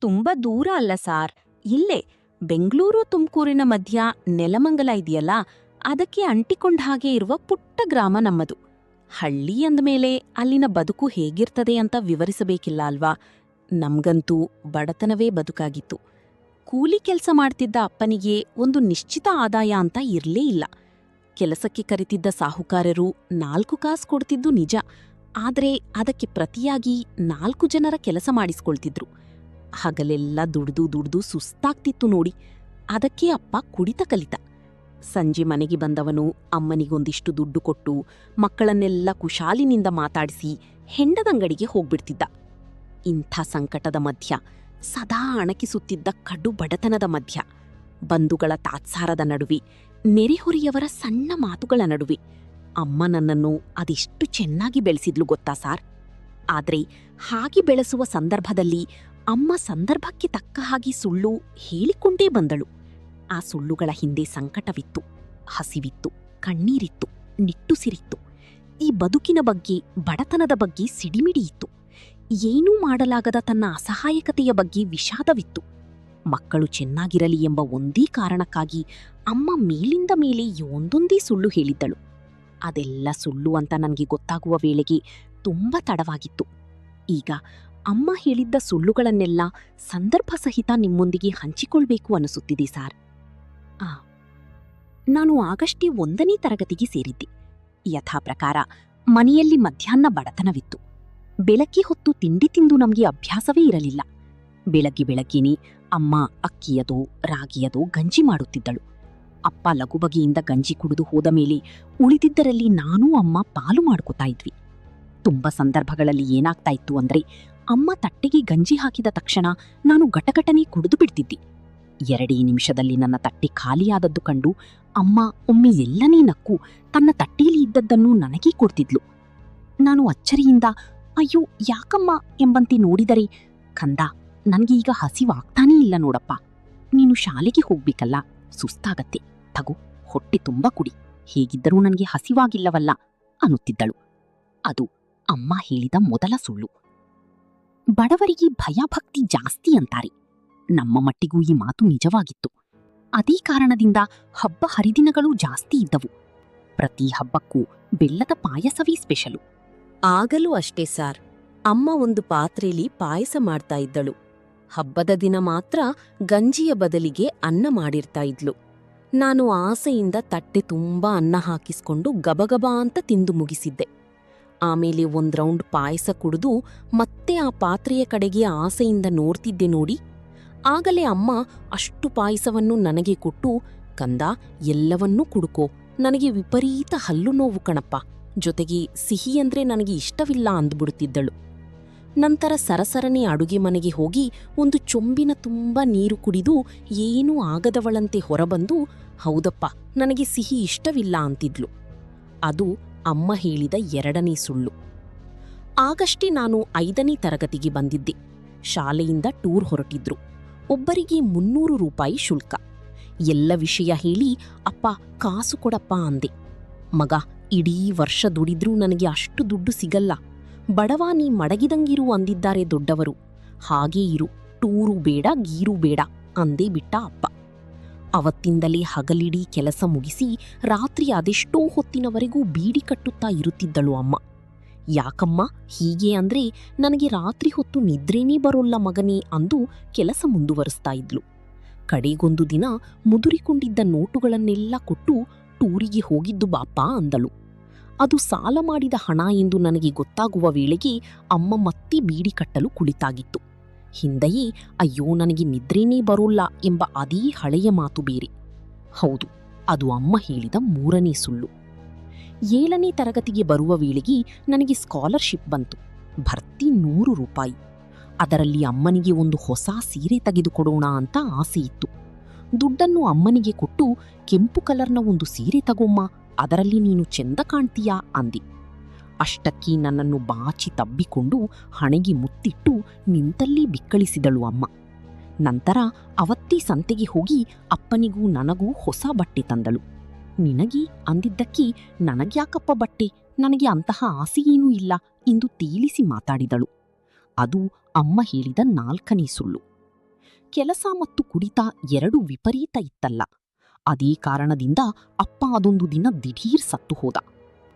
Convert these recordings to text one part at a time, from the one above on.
ತುಂಬಾ ದೂರ ಅಲ್ಲ ಸಾರ್. ಇಲ್ಲೇ ಬೆಂಗಳೂರು ತುಮಕೂರಿನ ಮಧ್ಯ ನೆಲಮಂಗಲ ಇದೆಯಲ್ಲ, ಅದಕ್ಕೆ ಅಂಟಿಕೊಂಡ ಹಾಗೆ ಇರುವ ಪುಟ್ಟ ಗ್ರಾಮ ನಮ್ಮದು. ಹಳ್ಳಿ ಅಂದಮೇಲೆ ಅಲ್ಲಿನ ಬದುಕು ಹೇಗಿರ್ತದೆ ಅಂತ ವಿವರಿಸಬೇಕಿಲ್ಲ ಅಲ್ವಾ. ನಮ್ಗಂತೂ ಬಡತನವೇ ಬದುಕಾಗಿತ್ತು. ಕೂಲಿ ಕೆಲಸ ಮಾಡ್ತಿದ್ದ ಅಪ್ಪನಿಗೆ ಒಂದು ನಿಶ್ಚಿತ ಆದಾಯ ಅಂತ ಇರ್ಲೇ ಇಲ್ಲ. ಕೆಲಸಕ್ಕೆ ಕರೆತಿದ್ದ ಸಾಹುಕಾರರು 4 ಕಾಸು ಕೊಡ್ತಿದ್ದು ನಿಜ, ಆದ್ರೆ ಅದಕ್ಕೆ ಪ್ರತಿಯಾಗಿ 4 ಜನರ ಕೆಲಸ ಮಾಡಿಸ್ಕೊಳ್ತಿದ್ರು. ಹಗಲೆಲ್ಲ ದುಡ್ದು ಸುಸ್ತಾಗ್ತಿತ್ತು ನೋಡಿ. ಅದಕ್ಕೆ ಅಪ್ಪ ಕುಡಿತ ಕಲಿತ. ಸಂಜೆ ಮನೆಗೆ ಬಂದವನು ಅಮ್ಮನಿಗೊಂದಿಷ್ಟು ದುಡ್ಡು ಕೊಟ್ಟು ಮಕ್ಕಳನ್ನೆಲ್ಲ ಕುಶಾಲಿನಿಂದ ಮಾತಾಡಿಸಿ ಹೆಂಡದಂಗಡಿಗೆ ಹೋಗ್ಬಿಡ್ತಿದ್ದ. ಇಂಥ ಸಂಕಟದ ಮಧ್ಯ, ಸದಾ ಅಣಕಿಸುತ್ತಿದ್ದ ಕಡು ಬಡತನದ ಮಧ್ಯ, ಬಂಧುಗಳ ತಾತ್ಸಾರದ ನಡುವೆ, ನೆರೆಹೊರೆಯವರ ಸಣ್ಣ ಮಾತುಗಳ ನಡುವೆ ಅಮ್ಮ ನನ್ನನ್ನು ಅದೆಷ್ಟು ಚೆನ್ನಾಗಿ ಬೆಳೆಸಿದ್ಲು ಗೊತ್ತಾ ಸಾರ್. ಆದ್ರೆ ಹಾಗೆ ಬೆಳೆಸುವ ಸಂದರ್ಭದಲ್ಲಿ ಅಮ್ಮ ಸಂದರ್ಭಕ್ಕೆ ತಕ್ಕ ಹಾಗೆ ಸುಳ್ಳು ಹೇಳಿಕೊಂಡೇ ಬಂದಳು. ಆ ಸುಳ್ಳುಗಳ ಹಿಂದೆ ಸಂಕಟವಿತ್ತು, ಹಸಿವಿತ್ತು, ಕಣ್ಣೀರಿತ್ತು, ನಿಟ್ಟುಸಿರಿತ್ತು. ಈ ಬದುಕಿನ ಬಗ್ಗೆ, ಬಡತನದ ಬಗ್ಗೆ ಸಿಡಿಮಿಡಿಯಿತ್ತು. ಏನೂ ಮಾಡಲಾಗದ ತನ್ನ ಅಸಹಾಯಕತೆಯ ಬಗ್ಗೆ ವಿಷಾದವಿತ್ತು. ಮಕ್ಕಳು ಚೆನ್ನಾಗಿರಲಿ ಎಂಬ ಒಂದೇ ಕಾರಣಕ್ಕಾಗಿ ಅಮ್ಮ ಮೇಲಿಂದ ಮೇಲೆ ಒಂದೊಂದೇ ಸುಳ್ಳು ಹೇಳಿದ್ದಳು. ಅದೆಲ್ಲ ಸುಳ್ಳು ಅಂತ ನನಗೆ ಗೊತ್ತಾಗುವ ವೇಳೆಗೆ ತುಂಬ ತಡವಾಗಿತ್ತು. ಈಗ ಅಮ್ಮ ಹೇಳಿದ್ದ ಸುಳ್ಳುಗಳನ್ನೆಲ್ಲ ಸಂದರ್ಭ ಸಹಿತ ನಿಮ್ಮೊಂದಿಗೆ ಹಂಚಿಕೊಳ್ಬೇಕು ಅನಿಸುತ್ತಿದೆ ಸಾರ್. ನಾನು ಆಗಷ್ಟೇ 1ನೇ ತರಗತಿಗೆ ಸೇರಿದ್ದೆ. ಯಥಾಪ್ರಕಾರ ಮನೆಯಲ್ಲಿ ಮಧ್ಯಾಹ್ನ ಬಡತನವಿತ್ತು. ಬೆಳಗ್ಗೆ ಹೊತ್ತು ತಿಂಡಿ ತಿಂದು ನಮಗೆ ಅಭ್ಯಾಸವೇ ಇರಲಿಲ್ಲ. ಬೆಳಗ್ಗೆನೇ ಅಮ್ಮ ಅಕ್ಕಿಯದೋ ರಾಗಿಯದೋ ಗಂಜಿ ಮಾಡುತ್ತಿದ್ದಳು. ಅಪ್ಪ ಲಘುಬಗೆಯಿಂದ ಗಂಜಿ ಕುಡಿದು ಹೋದ ಮೇಲೆ ಉಳಿದಿದ್ದರಲ್ಲಿ ನಾನೂ ಅಮ್ಮ ಪಾಲು ಮಾಡ್ಕೋತಾ ಇದ್ವಿ. ತುಂಬ ಸಂದರ್ಭಗಳಲ್ಲಿ ಏನಾಗ್ತಾ ಇತ್ತು ಅಂದ್ರೆ, ಅಮ್ಮ ತಟ್ಟೆಗೆ ಗಂಜಿ ಹಾಕಿದ ತಕ್ಷಣ ನಾನು ಗಟಗಟನೆ ಕುಡಿದು ಬಿಡ್ತಿದ್ದೆ. 2 ನಿಮಿಷದಲ್ಲಿ ನನ್ನ ತಟ್ಟೆ ಖಾಲಿಯಾದದ್ದು ಕಂಡು ಅಮ್ಮ ಒಮ್ಮೆ ಎಲ್ಲನೇ ನಕ್ಕು ತನ್ನ ತಟ್ಟೆಯಲ್ಲಿ ಇದ್ದದ್ದನ್ನು ನನಗೇ ಕೊಡ್ತಿದ್ಲು. ನಾನು ಅಚ್ಚರಿಯಿಂದ ಅಯ್ಯೋ ಯಾಕಮ್ಮ ಎಂಬಂತೆ ನೋಡಿದರೆ, ಕಂದ, ನನಗೆ ಈಗ ಹಸಿವಾಗ್ತಾನೇ ಇಲ್ಲ ನೋಡಪ್ಪ, ನೀನು ಶಾಲೆಗೆ ಹೋಗ್ಬೇಕಲ್ಲ, ಸುಸ್ತಾಗತ್ತೆ, ತಗೋ ಹೊಟ್ಟೆ ತುಂಬ ಕುಡಿ, ಹೇಗಿದ್ದರೂ ನನಗೆ ಹಸಿವಾಗಿಲ್ಲವಲ್ಲ ಅನ್ನುತ್ತಿದ್ದಳು. ಅದು ಅಮ್ಮ ಹೇಳಿದ ಮೊದಲ ಸುಳ್ಳು. ಬಡವರಿಗೆ ಭಯಭಕ್ತಿ ಜಾಸ್ತಿ ಅಂತಾರೆ. ನಮ್ಮ ಮಟ್ಟಿಗೂ ಈ ಮಾತು ನಿಜವಾಗಿತ್ತು. ಅದೇ ಕಾರಣದಿಂದ ಹಬ್ಬ ಹರಿದಿನಗಳು ಜಾಸ್ತಿ ಇದ್ದವು. ಪ್ರತಿ ಹಬ್ಬಕ್ಕೂ ಬೆಲ್ಲದ ಪಾಯಸವೇ ಸ್ಪೆಷಲು. ಆಗಲೂ ಅಷ್ಟೇ ಸಾರ್, ಅಮ್ಮ ಒಂದು ಪಾತ್ರೆಯಲ್ಲಿ ಪಾಯಸ ಮಾಡ್ತಾ ಇದ್ದಳು. ಹಬ್ಬದ ದಿನ ಮಾತ್ರ ಗಂಜಿಯ ಬದಲಿಗೆ ಅನ್ನ ಮಾಡಿರ್ತಾ ಇದ್ಲು. ನಾನು ಆಸೆಯಿಂದ ತಟ್ಟೆ ತುಂಬಾ ಅನ್ನ ಹಾಕಿಸ್ಕೊಂಡು ಗಬಗಬ ಅಂತ ತಿಂದು ಮುಗಿಸಿದ್ದೆ. ಆಮೇಲೆ 1 ರೌಂಡ್ ಪಾಯಸ ಕುಡಿದು ಮತ್ತೆ ಆ ಪಾತ್ರೆಯ ಕಡೆಗೆ ಆಸೆಯಿಂದ ನೋಡ್ತಿದ್ದೆ ನೋಡಿ. ಆಗಲೇ ಅಮ್ಮ ಅಷ್ಟು ಪಾಯಸವನ್ನು ನನಗೆ ಕೊಟ್ಟು, ಕಂದ, ಎಲ್ಲವನ್ನೂ ಕುಡುಕೋ, ನನಗೆ ವಿಪರೀತ ಹಲ್ಲು ನೋವು ಕಣಪ್ಪ, ಜೊತೆಗೆ ಸಿಹಿ ಅಂದ್ರೆ ನನಗೆ ಇಷ್ಟವಿಲ್ಲ ಅಂದ್ಬಿಡುತ್ತಿದ್ದಳು. ನಂತರ ಸರಸರನೆ ಅಡುಗೆ ಮನೆಗೆ ಹೋಗಿ ಒಂದು ಚೊಂಬಿನ ತುಂಬ ನೀರು ಕುಡಿದು ಏನೂ ಆಗದವಳಂತೆ ಹೊರಬಂದು, ಹೌದಪ್ಪ, ನನಗೆ ಸಿಹಿ ಇಷ್ಟವಿಲ್ಲ ಅಂತಿದ್ಲು. ಅದು ಅಮ್ಮ ಹೇಳಿದ 2ನೇ ಸುಳ್ಳು. ಆಗಷ್ಟೇ ನಾನು 5ನೇ ತರಗತಿಗೆ ಬಂದಿದ್ದೆ. ಶಾಲೆಯಿಂದ ಟೂರ್ ಹೊರಟಿದ್ರು. ಒಬ್ಬರಿಗೆ 300 ರೂಪಾಯಿ ಶುಲ್ಕ. ಎಲ್ಲ ವಿಷಯ ಹೇಳಿ, ಅಪ್ಪ ಕಾಸು ಕೊಡಪ್ಪ ಅಂದೆ. ಮಗ, ಇಡೀ ವರ್ಷ ದುಡಿದ್ರೂ ನನಗೆ ಅಷ್ಟು ದುಡ್ಡು ಸಿಗಲ್ಲ, ಬಡವ, ನೀ ಮಡಗಿದಂಗಿರು ಅಂದಿದ್ದಾರೆ ದೊಡ್ಡವರು, ಹಾಗೇ ಇರು, ಟೂರು ಬೇಡ ಗೀರು ಬೇಡ ಅಂದೇ ಬಿಟ್ಟ ಅಪ್ಪ. ಅವತ್ತಿಂದಲೇ ಹಗಲಿಡೀ ಕೆಲಸ ಮುಗಿಸಿ ರಾತ್ರಿ ಅದೆಷ್ಟೋ ಹೊತ್ತಿನವರೆಗೂ ಬೀಡಿ ಕಟ್ಟುತ್ತಾ ಇರುತ್ತಿದ್ದಳು ಅಮ್ಮ. ಯಾಕಮ್ಮ ಹೀಗೆ ಅಂದ್ರೆ, ನನಗೆ ರಾತ್ರಿ ಹೊತ್ತು ನಿದ್ರೇನೇ ಬರೋಲ್ಲ ಮಗನೇ ಅಂದು ಕೆಲಸ ಮುಂದುವರಿಸ್ತಾ ಇದ್ಲು. ಕಡೆಗೊಂದು ದಿನ ಮುದುರಿಕೊಂಡಿದ್ದ ನೋಟುಗಳನ್ನೆಲ್ಲ ಕೊಟ್ಟು ಟೂರಿಗೆ ಹೋಗಿದ್ದು ಬಾಪ ಅಂದಳು. ಅದು ಸಾಲ ಮಾಡಿದ ಹಣ ಎಂದು ನನಗೆ ಗೊತ್ತಾಗುವ ವೇಳೆಗೆ ಅಮ್ಮ ಮತ್ತೆ ಬೀಡಿ ಕಟ್ಟಲು ಕುಳಿತಾಗಿತ್ತು. ಹಿಂದೆಯೇ ಅಯ್ಯೋ ನನಗೆ ನಿದ್ರೇನೇ ಬರೋಲ್ಲ ಎಂಬ ಅದೇ ಹಳೆಯ ಮಾತು ಬೇರೆ. ಹೌದು, ಅದು ಅಮ್ಮ ಹೇಳಿದ 3ನೇ ಸುಳ್ಳು. 7ನೇ ತರಗತಿಗೆ ಬರುವ ವೇಳೆಗೆ ನನಗೆ ಸ್ಕಾಲರ್ಶಿಪ್ ಬಂತು. ಭರ್ತಿ 100 ರೂಪಾಯಿ. ಅದರಲ್ಲಿ ಅಮ್ಮನಿಗೆ ಒಂದು ಹೊಸ ಸೀರೆ ತೆಗೆದುಕೊಡೋಣ ಅಂತ ಆಸೆ ಇತ್ತು. ದುಡ್ಡನ್ನು ಅಮ್ಮನಿಗೆ ಕೊಟ್ಟು, ಕೆಂಪು ಕಲರ್ನ ಒಂದು ಸೀರೆ ತಗೊಮ್ಮ, ಅದರಲ್ಲಿ ನೀನು ಚೆಂದ ಕಾಣ್ತೀಯಾ ಅಂದೆ. ಅಷ್ಟಕ್ಕೆ ನನ್ನನ್ನು ಬಾಚಿ ತಬ್ಬಿಕೊಂಡು ಹಣೆಗೆ ಮುತ್ತಿಟ್ಟು ನಿಂತಲ್ಲೇ ಬಿಕ್ಕಳಿಸಿದಳು ಅಮ್ಮ. ನಂತರ ಅವತ್ತೇ ಸಂತೆಗೆ ಹೋಗಿ ಅಪ್ಪನಿಗೂ ನನಗೂ ಹೊಸ ಬಟ್ಟೆ ತಂದಳು. ನಿನಗೆ ಅಂದಿದ್ದಕ್ಕೆ ನನಗ್ಯಾಕಪ್ಪ ಬಟ್ಟೆ, ನನಗೆ ಅಂತಹ ಆಸೆಯೇನೂ ಇಲ್ಲ ಎಂದು ತೇಲಿಸಿ ಮಾತಾಡಿದಳು. ಅದು ಅಮ್ಮ ಹೇಳಿದ 4ನೇ ಸುಳ್ಳು. ಕೆಲಸ ಮತ್ತು ಕುಡಿತ ಎರಡೂ ವಿಪರೀತ ಇತ್ತಲ್ಲ. ಅದೇ ಕಾರಣದಿಂದ ಅಪ್ಪ ಅದೊಂದು ದಿನ ದಿಢೀರ್ ಸತ್ತು ಹೋದ.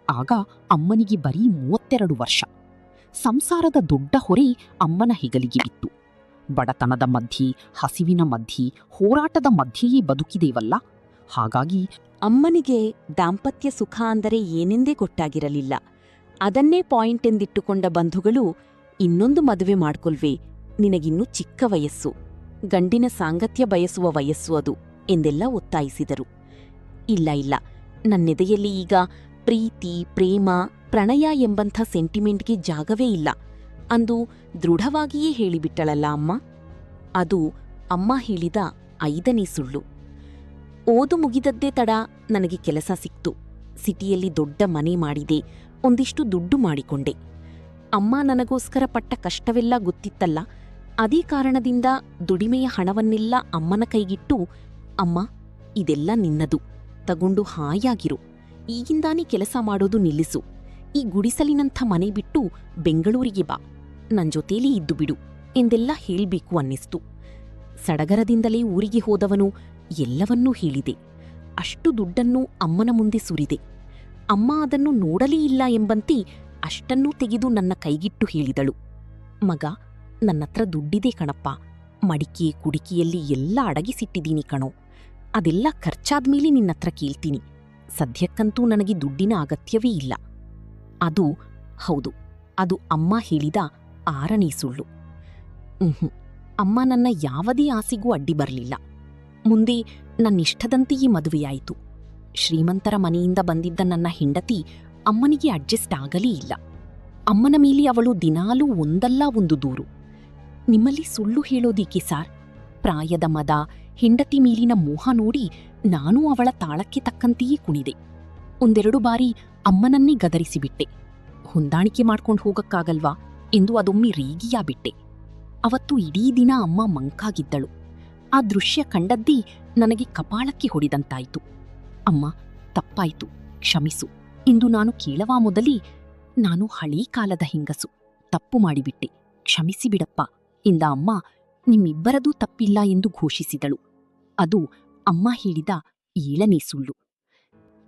ಆಗ ಅಮ್ಮನಿಗೆ ಬರೀ 32 ವರ್ಷ. ಸಂಸಾರದ ದೊಡ್ಡ ಹೊರೆ ಅಮ್ಮನ ಹೆಗಲಿಗೆ ಬಿತ್ತು. ಬಡತನದ ಮಧ್ಯೆ, ಹಸಿವಿನ ಮಧ್ಯೆ, ಹೋರಾಟದ ಮಧ್ಯೆಯೇ ಬದುಕಿದೇವಲ್ಲ. ಹಾಗಾಗಿ ಅಮ್ಮನಿಗೆ ದಾಂಪತ್ಯ ಸುಖ ಅಂದರೆ ಏನೆಂದೇ ಗೊತ್ತಾಗಿರಲಿಲ್ಲ. ಅದನ್ನೇ ಪಾಯಿಂಟ್ ಎಂದಿಟ್ಟುಕೊಂಡ ಬಂಧುಗಳು, ಇನ್ನೊಂದು ಮದುವೆ ಮಾಡ್ಕೊಳ್ವೆ, ನಿನಗಿನ್ನೂ ಚಿಕ್ಕ ವಯಸ್ಸು, ಗಂಡಿನ ಸಾಂಗತ್ಯ ಬಯಸುವ ವಯಸ್ಸು ಅದು ಎಂದೆಲ್ಲ ಒತ್ತಾಯಿಸಿದರು. ಇಲ್ಲ ಇಲ್ಲ, ನನ್ನೆದೆಯಲ್ಲಿ ಈಗ ಪ್ರೀತಿ, ಪ್ರೇಮ, ಪ್ರಣಯ ಎಂಬಂಥ ಸೆಂಟಿಮೆಂಟ್ಗೆ ಜಾಗವೇ ಇಲ್ಲ ಅಂದು ದೃಢವಾಗಿಯೇ ಹೇಳಿಬಿಟ್ಟಳಲ್ಲ ಅಮ್ಮ. ಅದು ಅಮ್ಮ ಹೇಳಿದ 5ನೇ ಸುಳ್ಳು. ಓದು ಮುಗಿದದ್ದೇ ತಡ ನನಗೆ ಕೆಲಸ ಸಿಕ್ತು. ಸಿಟಿಯಲ್ಲಿ ದೊಡ್ಡ ಮನೆ ಮಾಡಿದೆ, ಒಂದಿಷ್ಟು ದುಡ್ಡು ಮಾಡಿಕೊಂಡೆ. ಅಮ್ಮ ನನಗೋಸ್ಕರ ಪಟ್ಟ ಕಷ್ಟವೆಲ್ಲ ಗೊತ್ತಿತ್ತಲ್ಲ. ಅದೇ ಕಾರಣದಿಂದ ದುಡಿಮೆಯ ಹಣವನ್ನೆಲ್ಲ ಅಮ್ಮನ ಕೈಗಿಟ್ಟು, ಅಮ್ಮ, ಇದೆಲ್ಲ ನಿನ್ನದು, ತಗೊಂಡು ಹಾಯಾಗಿರು, ಈಗಿಂದಾನೇ ಕೆಲಸ ಮಾಡೋದು ನಿಲ್ಲಿಸು, ಈ ಗುಡಿಸಲಿನಂಥ ಮನೆ ಬಿಟ್ಟು ಬೆಂಗಳೂರಿಗೆ ಬಾ, ನನ್ ಜೊತೇಲಿ ಇದ್ದು ಬಿಡು ಎಂದೆಲ್ಲ ಹೇಳ್ಬೇಕು ಅನ್ನಿಸ್ತು. ಸಡಗರದಿಂದಲೇ ಊರಿಗೆ ಹೋದವನು ಎಲ್ಲವನ್ನೂ ಹೇಳಿದೆ. ಅಷ್ಟು ದುಡ್ಡನ್ನು ಅಮ್ಮನ ಮುಂದೆ ಸುರಿದೆ. ಅಮ್ಮ ಅದನ್ನು ನೋಡಲೇ ಇಲ್ಲ ಎಂಬಂತೆ ಅಷ್ಟನ್ನೂ ತೆಗೆದು ನನ್ನ ಕೈಗಿಟ್ಟು ಹೇಳಿದಳು, ಮಗ, ನನ್ನತ್ರ ದುಡ್ಡಿದೆ ಕಣಪ್ಪ, ಮಡಿಕೆ ಕುಡಿಕೆಯಲ್ಲಿ ಎಲ್ಲ ಅಡಗಿಸಿಟ್ಟಿದ್ದೀನಿ ಕಣೋ, ಅದೆಲ್ಲ ಖರ್ಚಾದ್ಮೇಲೆ ನಿನ್ನತ್ರ ಕೇಳ್ತೀನಿ, ಸದ್ಯಕ್ಕಂತೂ ನನಗೆ ದುಡ್ಡಿನ ಅಗತ್ಯವೇ ಇಲ್ಲ. ಅದು ಹೌದು, ಅದು ಅಮ್ಮ ಹೇಳಿದ 6ನೇ ಸುಳ್ಳು. ಅಮ್ಮ ನನ್ನ ಯಾವುದೇ ಆಸೆಗೂ ಅಡ್ಡಿ ಬರಲಿಲ್ಲ. ಮುಂದೆ ನನ್ನಿಷ್ಟದಂತೆಯೇ ಮದುವೆಯಾಯಿತು. ಶ್ರೀಮಂತರ ಮನೆಯಿಂದ ಬಂದಿದ್ದ ನನ್ನ ಹೆಂಡತಿ ಅಮ್ಮನಿಗೆ ಅಡ್ಜಸ್ಟ್ ಆಗಲೇ ಇಲ್ಲ. ಅಮ್ಮನ ಮೇಲೆ ಅವಳು ದಿನಾಲೂ ಒಂದಲ್ಲ ಒಂದು ದೂರು. ನಿಮ್ಮಲ್ಲಿ ಸುಳ್ಳು ಹೇಳೋದೀಕೆ ಸಾರ್? ಪ್ರಾಯದ ಮದ, ಹೆಂಡತಿ ಮೇಲಿನ ಮೋಹ ನೋಡಿ ನಾನೂ ಅವಳ ತಾಳಕ್ಕೆ ತಕ್ಕಂತೆಯೇ ಕುಣಿದೆ. 1-2 ಬಾರಿ ಅಮ್ಮನನ್ನೇ ಗದರಿಸಿಬಿಟ್ಟೆ. ಹೊಂದಾಣಿಕೆ ಮಾಡ್ಕೊಂಡು ಹೋಗಕ್ಕಾಗಲ್ವಾ ಎಂದು ಅದೊಮ್ಮೆ ರೇಗಿಯಾಬಿಟ್ಟೆ. ಅವತ್ತು ಇಡೀ ದಿನ ಅಮ್ಮ ಮಂಕಾಗಿದ್ದಳು. ಆ ದೃಶ್ಯ ಕಂಡದ್ದೇ ನನಗೆ ಕಪಾಳಕ್ಕೆ ಹೊಡೆದಂತಾಯಿತು. ಅಮ್ಮ, ತಪ್ಪಾಯ್ತು, ಕ್ಷಮಿಸು ಎಂದು ನಾನು ಕೇಳವಾ ಮೊದಲೇ, ನಾನು ಹಳೀ ಕಾಲದ ಹೆಂಗಸು, ತಪ್ಪು ಮಾಡಿಬಿಟ್ಟೆ, ಕ್ಷಮಿಸಿಬಿಡಪ್ಪ ಎಂದ ಅಮ್ಮ ನಿಮ್ಮಿಬ್ಬರದೂ ತಪ್ಪಿಲ್ಲ ಎಂದು ಘೋಷಿಸಿದಳು. ಅದು ಅಮ್ಮ ಹೇಳಿದ 7ನೇ ಸುಳ್ಳು.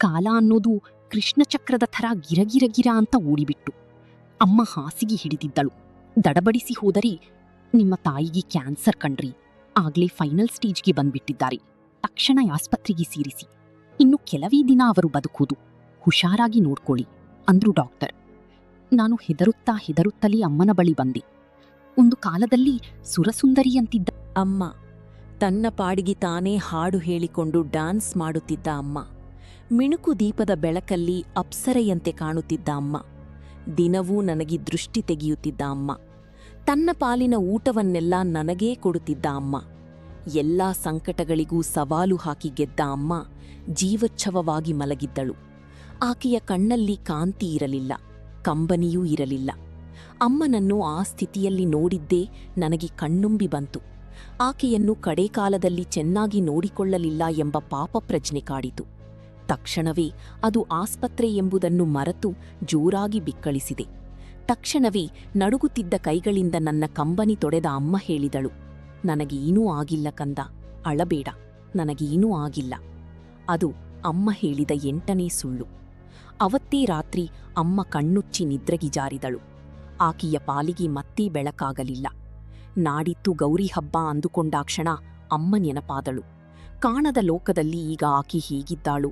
ಕಾಲ ಅನ್ನೋದು ಕೃಷ್ಣಚಕ್ರದ ಥರ ಗಿರಗಿರಗಿರ ಅಂತ ಓಡಿಬಿಟ್ಟು ಅಮ್ಮ ಹಾಸಿಗೆ ಹಿಡಿದಿದ್ದಳು. ದಡಬಡಿಸಿ ಹೋದರೆ, ನಿಮ್ಮ ತಾಯಿಗೆ ಕ್ಯಾನ್ಸರ್ ಕಣ್ರಿ, ಆಗ್ಲೇ ಫೈನಲ್ ಸ್ಟೇಜ್ಗೆ ಬಂದ್ಬಿಟ್ಟಿದ್ದಾರೆ, ತಕ್ಷಣ ಆಸ್ಪತ್ರೆಗೆ ಸೇರಿಸಿ, ಇನ್ನು ಕೆಲವೇ ದಿನ ಅವರು ಬದುಕುವುದು, ಹುಷಾರಾಗಿ ನೋಡ್ಕೊಳ್ಳಿ ಅಂದ್ರು ಡಾಕ್ಟರ್. ನಾನು ಹೆದರುತ್ತಲೇ ಅಮ್ಮನ ಬಳಿ ಬಂದೆ. ಒಂದು ಕಾಲದಲ್ಲಿ ಸುರಸುಂದರಿಯಂತಿದ್ದ ಅಮ್ಮ, ತನ್ನ ಪಾಡಿಗೆ ತಾನೇ ಹಾಡು ಹೇಳಿಕೊಂಡು ಡ್ಯಾನ್ಸ್ ಮಾಡುತ್ತಿದ್ದ ಅಮ್ಮ, ಮಿಣುಕು ದೀಪದ ಬೆಳಕಲ್ಲಿ ಅಪ್ಸರೆಯಂತೆ ಕಾಣುತ್ತಿದ್ದ ಅಮ್ಮ, ದಿನವೂ ನನಗೆ ದೃಷ್ಟಿ ತೆಗೆಯುತ್ತಿದ್ದ ಅಮ್ಮ, ತನ್ನ ಪಾಲಿನ ಊಟವನ್ನೆಲ್ಲ ನನಗೇ ಕೊಡುತ್ತಿದ್ದ ಅಮ್ಮ, ಎಲ್ಲಾ ಸಂಕಟಗಳಿಗೂ ಸವಾಲು ಹಾಕಿ ಗೆದ್ದ ಅಮ್ಮ ಜೀವಚ್ಛವವಾಗಿ ಮಲಗಿದ್ದಳು. ಆಕೆಯ ಕಣ್ಣಲ್ಲಿ ಕಾಂತಿ ಇರಲಿಲ್ಲ, ಕಂಬನಿಯೂ ಇರಲಿಲ್ಲ. ಅಮ್ಮನನ್ನು ಆ ಸ್ಥಿತಿಯಲ್ಲಿ ನೋಡಿದ್ದೇ ನನಗೆ ಕಣ್ಣುಂಬಿ ಬಂತು. ಆಕೆಯನ್ನು ಕಡೇಕಾಲದಲ್ಲಿ ಚೆನ್ನಾಗಿ ನೋಡಿಕೊಳ್ಳಲಿಲ್ಲ ಎಂಬ ಪಾಪ ಪ್ರಜ್ಞೆ ಕಾಡಿತು. ತಕ್ಷಣವೇ ಅದು ಆಸ್ಪತ್ರೆ ಎಂಬುದನ್ನು ಮರೆತು ಜೋರಾಗಿ ಬಿಕ್ಕಳಿಸಿದೆ. ತಕ್ಷಣವೇ ನಡುಗುತ್ತಿದ್ದ ಕೈಗಳಿಂದ ನನ್ನ ಕಂಬನಿ ತೊಡೆದ ಅಮ್ಮ ಹೇಳಿದಳು, ನನಗೇನೂ ಆಗಿಲ್ಲ ಕಂದ, ಅಳಬೇಡ, ನನಗೇನೂ ಆಗಿಲ್ಲ. ಅದು ಅಮ್ಮ ಹೇಳಿದ 8ನೇ ಸುಳ್ಳು. ಅವತ್ತೇ ರಾತ್ರಿ ಅಮ್ಮ ಕಣ್ಣುಚ್ಚಿ ನಿದ್ರೆಗೆ ಜಾರಿದಳು. ಆಕೆಯ ಪಾಲಿಗೆ ಮತ್ತೇ ಬೆಳಕಾಗಲಿಲ್ಲ. ನಾಡಿತ್ತು ಗೌರಿ ಹಬ್ಬ ಅಂದುಕೊಂಡಾಕ್ಷಣ ಅಮ್ಮ ನೆನಪಾದಳು. ಕಾಣದ ಲೋಕದಲ್ಲಿ ಈಗ ಆಕೆ ಹೇಗಿದ್ದಾಳು